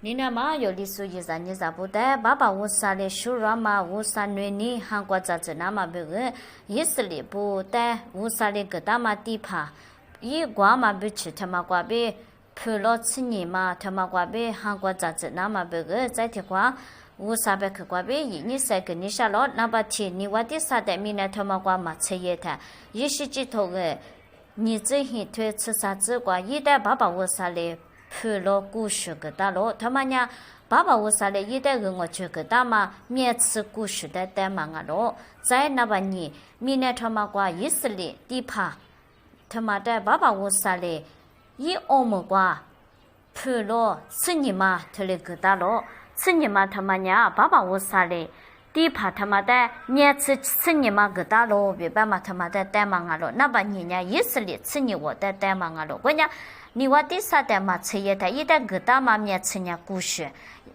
Nina ma yoli su yiza niza bude baba wusale shurama wusanwe ni hangwa nama bege yisli bude wusale gedama dipa yi gwa ma bichi tamagwa be pulo tsini ma tamagwa be hangwa nama bege zaiti kwa wusabe kwa be yi nisa ge nisha lo nabati ni wadi sade mina tamagwa ma tseyeta yishi jitoge ni zihi tue tsisa zigwa yida baba wusale pulo gushi geda lo tamanya baba wusale yida gungo chu geda ma mie tsu gushi da dama nga lo zai naba ni mine tamagwa yisli dipa tamada baba wusale yi omu gwa pulo tsinima tuli geda lo tsinima tamanya baba wusale dipa tamada mie tsu tsinima geda lo biba ma tamada dama nga lo naba ni nya yisli tsini wo da dama nga lo gonya你我第三代嘛，吃一代一代个大嘛面吃呢故事，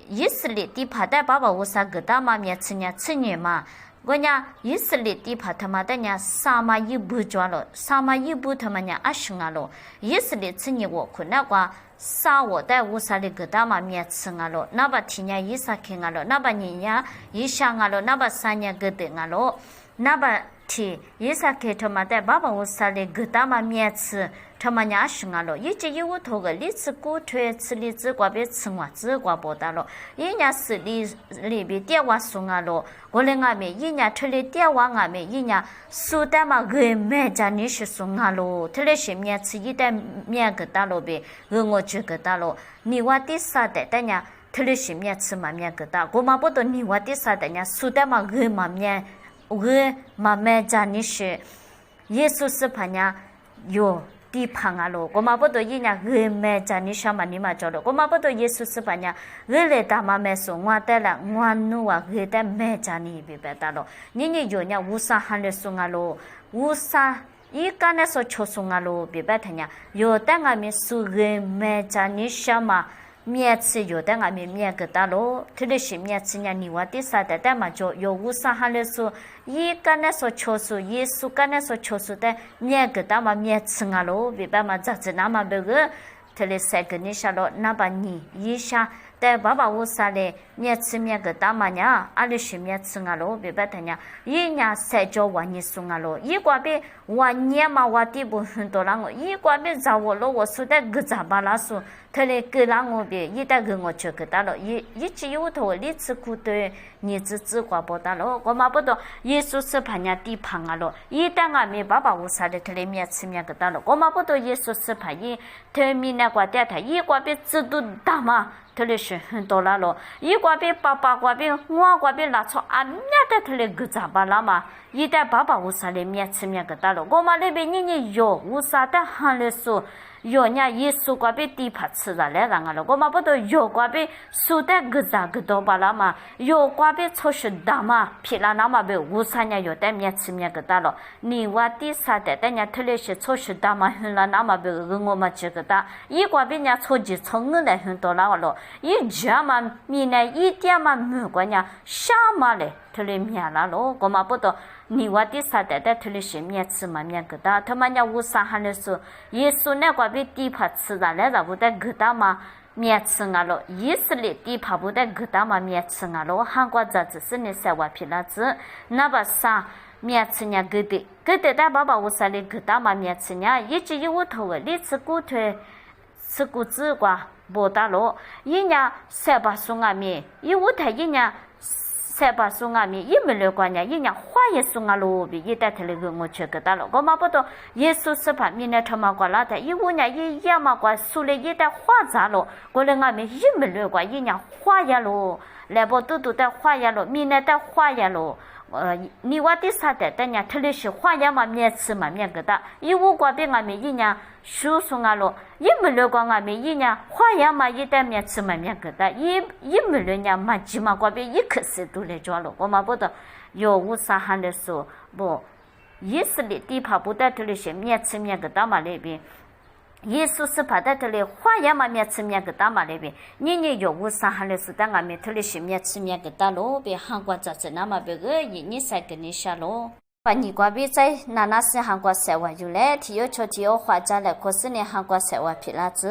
意思里第八代爸爸我啥个大嘛面吃呢吃呢嘛，我呢意思里第八他妈的呢三嘛一步抓了，三嘛一步他妈呢阿生啊了，意思里吃呢我可那个三我代我啥的个大嘛面吃啊了，那把天呢一啥看啊了，那把年呢一想啊了，那把三年个等啊了，那把天一啥看他妈的爸爸我啥的个大嘛面吃。他们家生啊了，一直有头个荔枝果推吃荔枝瓜别吃瓜子瓜不大了，人家是里边电话送啊了，我来俺们人家推的电话俺们人家收的嘛个买家你是送啊了，推的是面吃一袋面个大了呗，我这个大了，你话第三代的呢，推的是面吃嘛面个大，我嘛不懂你话第三代呢，收的嘛个嘛面个嘛买家你是，耶稣是怕呢哟。地方啊咯，我嘛不多一年人没在你上嘛你嘛做了，我嘛不多耶稣是把呢，人来打嘛没说我得了，我努啊人的没在你别别打了，你有呢无啥喊的送啊咯，无啥一干的说求送啊咯，别别他呢，有的俺们说人没在你上嘛。面吃有的俺们面个大咯，特别是面吃呢，你话第三代的嘛就有无啥喊的说，一个呢说求数，耶稣个呢说求数的面个大嘛面吃啊咯，别把嘛咋子那么别个，特别三个你下咯，那把你一下。แต่爸爸我啥嘞？面吃面个大嘛呢？阿里是面吃啊咯，别别他呢，一年三角万年送啊咯，一个别万年嘛我地不很多人，一个别找我咯，我说的个咋巴拉说，他嘞个人我别一代个我去个大了，一直有头荔枝苦的，你只只瓜不大了，我嘛不懂，耶稣是怕人地胖啊咯，一旦俺们爸爸我啥的他嘞面吃面个大了，我嘛不懂耶稣是怕伊，他米那个带他一个别制度大嘛。特别是很多了咯，一个别爸爸个别我个别拿出俺们的特别个咋巴了嘛？一旦爸爸无啥的面吃面个大了，我嘛那边人有无啥的喊来说，有人耶稣个别地怕吃了来让了，我嘛不都有个别说的个咋个多巴了嘛？有个别出是大嘛，皮拉那么别无啥人有的面吃面个大了，你话第三代的人特别是出是大嘛，很了那么别我嘛这个大，一个别人出去从我来很多了了。一家嘛，米呢一点嘛没关呀，啥嘛嘞？他嘞面了咯，我嘛不懂。你话第三代的他嘞是面吃嘛面个大，他们家无啥喊的说，耶稣那个被地帕吃了来了，不得个大嘛面吃啊咯，意思嘞地帕不得个大嘛面吃啊咯，韩国这只是你三万皮了子，那把啥？面吃呢个的的爸爸无啥嘞个大嘛面吃呢，一直有头个，你吃骨头，吃骨子瓜。不大咯，一年三把送俺们，一五台一年三把送俺们，一没了关呢，一年花也送俺咯，比一代他那个我去个大了，我嘛不懂，耶稣是把明年他妈过来的，一五年一样嘛过，输了一代花咋了，过来俺们一没了关，一年花也咯，来不都的花也咯，明年的花也咯。你话第三代的呢，特别是花样嘛面吃嘛面个大，一五个别俺们一年输送啊咯，一没了个俺们一年花样嘛一代面吃嘛面个大，一没了呢嘛起码个别一颗石头来抓了，我嘛不懂，有无啥喊的说不，意思里地怕不得特别是面吃面个大嘛那边。耶稣是怕在这里花样嘛面吃面个大嘛那边，你有无啥喊的是在俺们这里是面吃面个大咯，别韩国这那么别个你才跟你下咯。把你瓜比在哪是韩国社会有嘞，体有出体有花家嘞，可是呢韩国社会皮拉子。